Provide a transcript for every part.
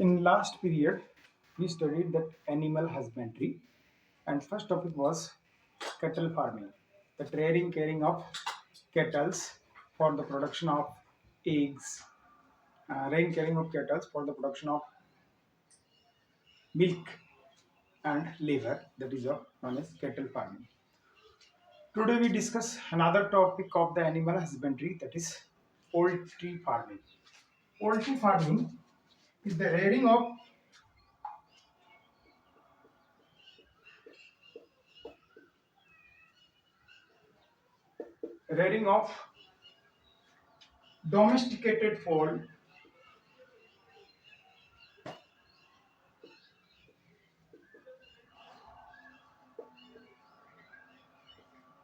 In last period, we studied that animal husbandry, and first topic was cattle farming, the rearing caring of cattle for the production of eggs, rearing caring of cattle for the production of milk and liver, that is known as cattle farming. Today we discuss another topic of the animal husbandry, that is poultry farming. Poultry farming is the rearing of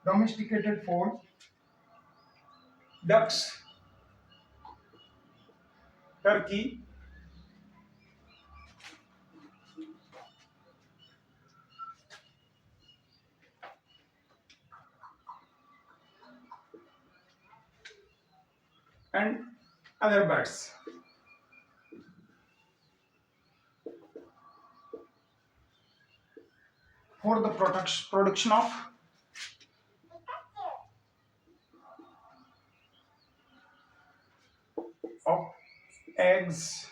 domesticated fowl, ducks, turkey, and other birds. For the production of eggs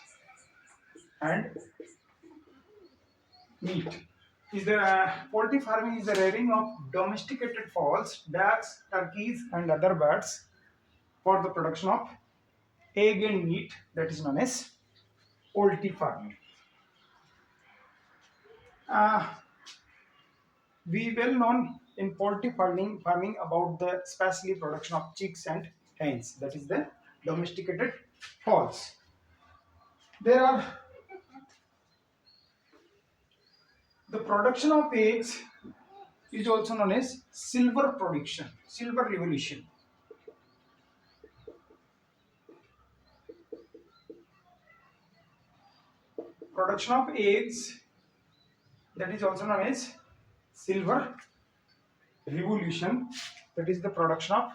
and meat. Is the poultry farming is the rearing of domesticated fowls, ducks, turkeys, and other birds for the production of egg and meat, that is known as poultry farming. Uh, we well known in poultry farming about the especially production of chicks and hens, that is the domesticated fowls. There are the production of eggs is also known as silver revolution. Production of eggs, that is also known as silver revolution, that is the production of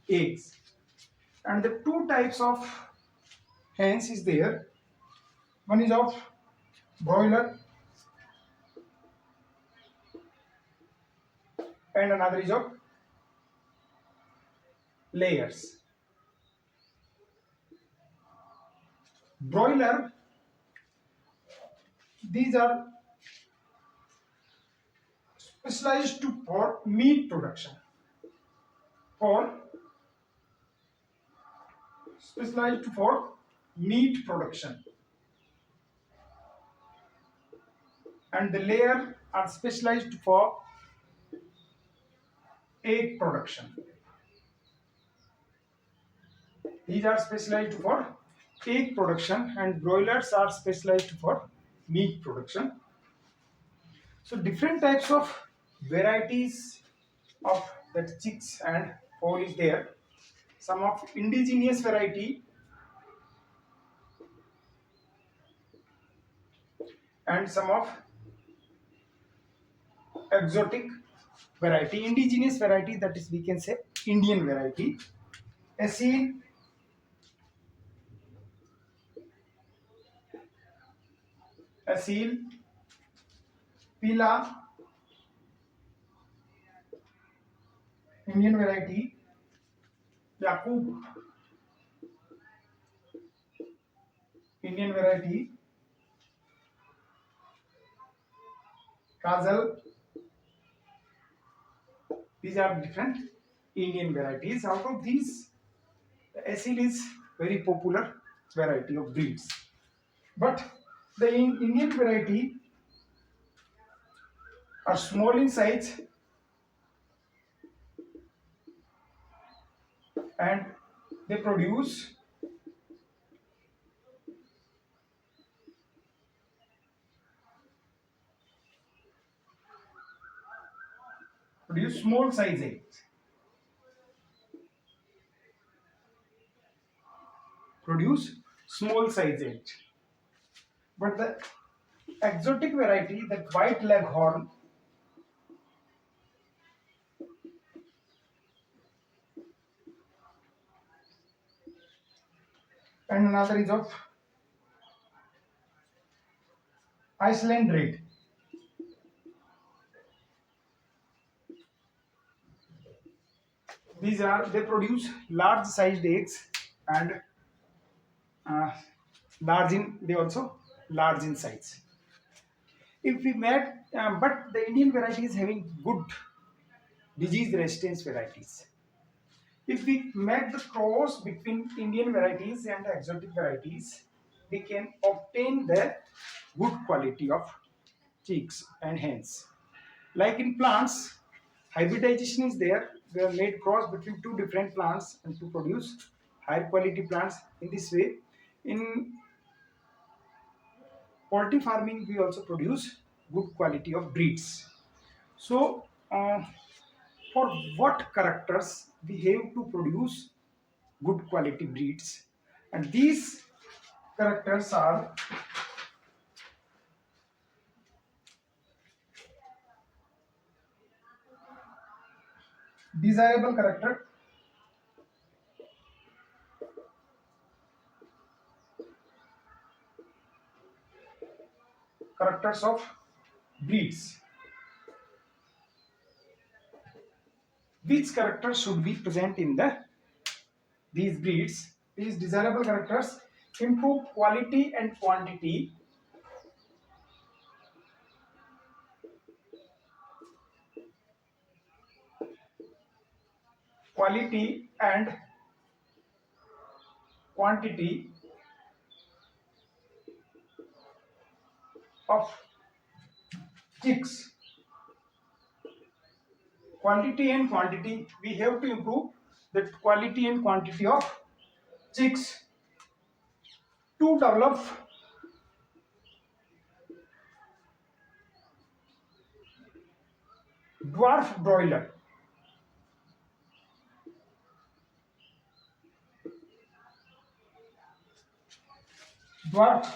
eggs. And the two types of hens is there. One is of broiler and another is of layers. Broiler, these are specialized for meat production. For specialized for meat production, and the layer are specialized for egg production. These are specialized for egg production, and broilers are specialized for meat production. So different types of varieties of that chicks and fowl is there. Some of indigenous variety and some of exotic variety. Indigenous variety, that is we can say Indian variety. Asil, Pila, Indian variety. Yakub, Indian variety. Kajal, these are different Indian varieties. Out of these, the Asil is very popular variety of breeds. But the Indian variety are small in size and they produce small size eggs. Produce small size eggs. But the exotic variety, that white leghorn, and another is of Iceland red. They produce large sized eggs and uh, they also large in size. If we make, but the Indian variety is having good disease resistance varieties. If we make the cross between Indian varieties and exotic varieties, we can obtain the good quality of chicks and hens. Like in plants, hybridization is there. They are made cross between two different plants and to produce higher quality plants. In this way, in poultry farming, we also produce good quality of breeds. So, for what characters we have to produce good quality breeds, and these characters are desirable characters of breeds. Which characters should be present in these breeds? These desirable characters improve quality and quantity, quality and quantity of chicks. Quantity and quantity, we have to improve the quality and quantity of chicks to develop dwarf broiler. Dwarf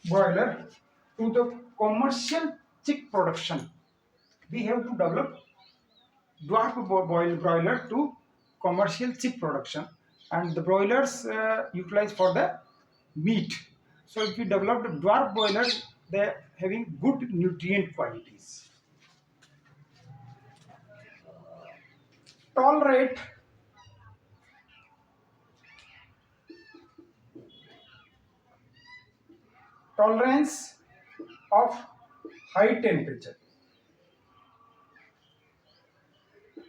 broiler to the commercial chick production. We have to develop broiler to commercial chick production, and the broilers utilized for the meat. So if we develop the dwarf broiler, they are having good nutrient qualities. Tolerate tolerance of high temperature.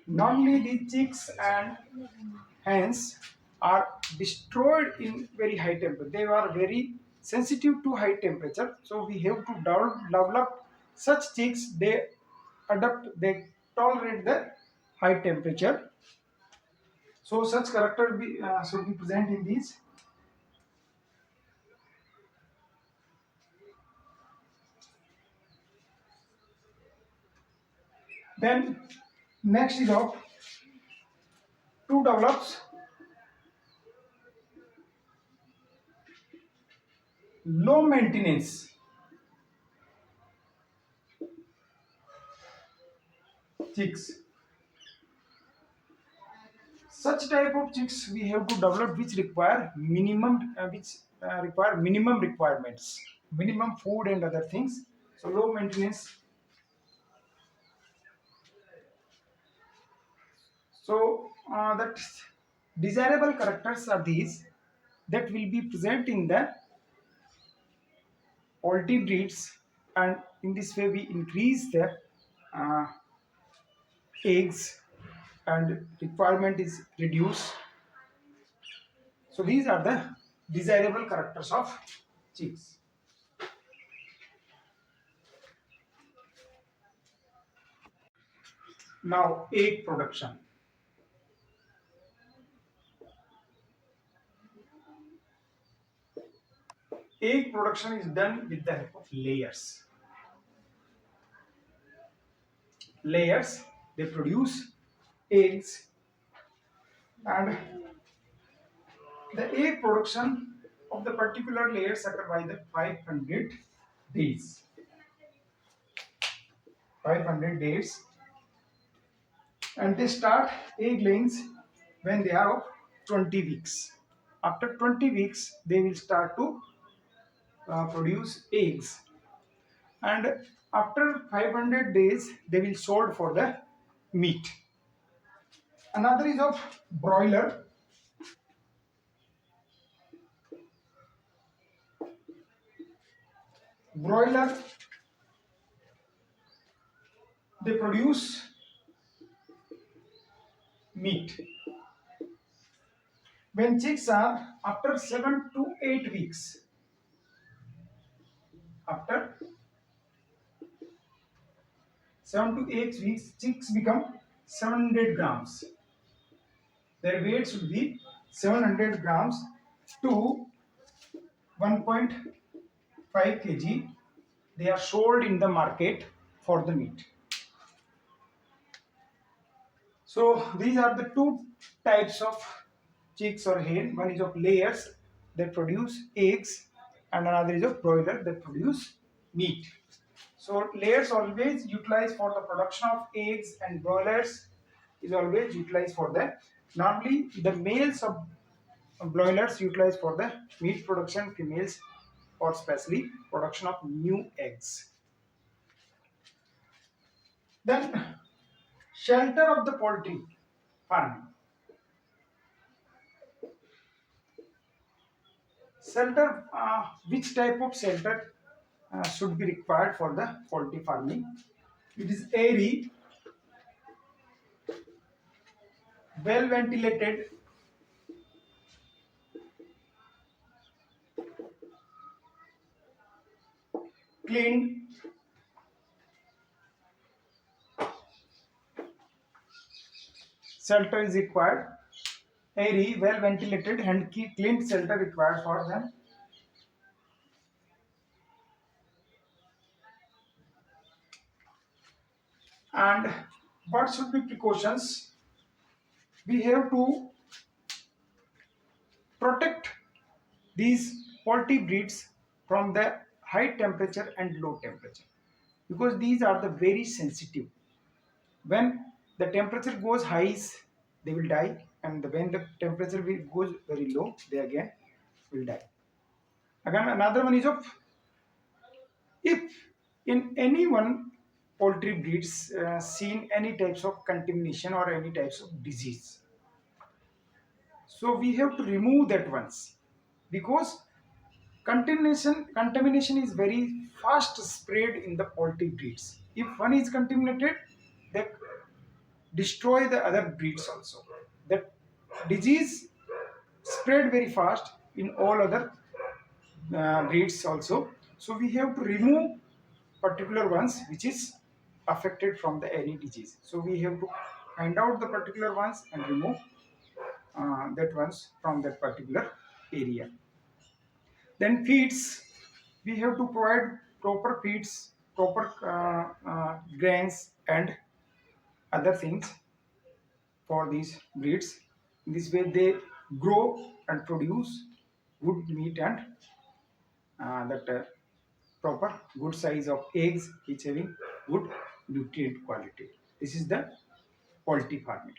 Normally the chicks and hens are destroyed in very high temperature. They are very sensitive to high temperature. So we have to develop such chicks. They tolerate the high temperature. So such character should be present in these. Then next is of to develops low maintenance chicks. Such type of chicks we have to develop which require minimum requirements, minimum food and other things. So low maintenance. So that desirable characters are these that will be present in the poultry breeds, and in this way we increase the uh, eggs and requirement is reduced. So these are the desirable characters of chicks. Now egg production. Egg production is done with the help of layers. Layers, they produce eggs, and the egg production of the particular layers occur by the 500 days. 500 days, and they start egg layings when they are of 20 weeks. After 20 weeks, they will start to produce eggs. and after 500 days they will sold for the meat. Another is of broiler. Broiler, they produce meat. When chicks are after 7 to 8 weeks, after 7 to 8 weeks, chicks become 700 grams. Their weight should be 700 grams to 1.5 kg. They are sold in the market for the meat. So these are the two types of chicks or hen. One is of layers that produce eggs, and another is of broiler that produce meat. So layers always utilized for the production of eggs, and broilers is always utilized for the, normally the males of broilers utilized for the meat production, females for especially production of new eggs. Then shelter of the poultry farming. Shelter, which type of shelter should be required for the poultry farming? It is airy, well ventilated, cleaned, shelter is required. Airy, well ventilated and cleaned shelter required for them. And what should be precautions? We have to protect these poultry breeds from the high temperature and low temperature, because these are the very sensitive. When the temperature goes high, they will die, and when the temperature goes very low, they again will die. Again, another one is of, if in any one poultry breeds seen any types of contamination or any types of disease, so we have to remove that once, because contamination is very fast spread in the poultry breeds. If one is contaminated, they destroy the other breeds also. That disease spread very fast in all other breeds also. So we have to remove particular ones which is affected from the any disease. So we have to find out the particular ones and remove that ones from that particular area. Then feeds, we have to provide proper feeds, proper grains and other things for these breeds. In this way they grow and produce good meat and that proper good size of eggs which having good nutrient quality. This is the poultry farming.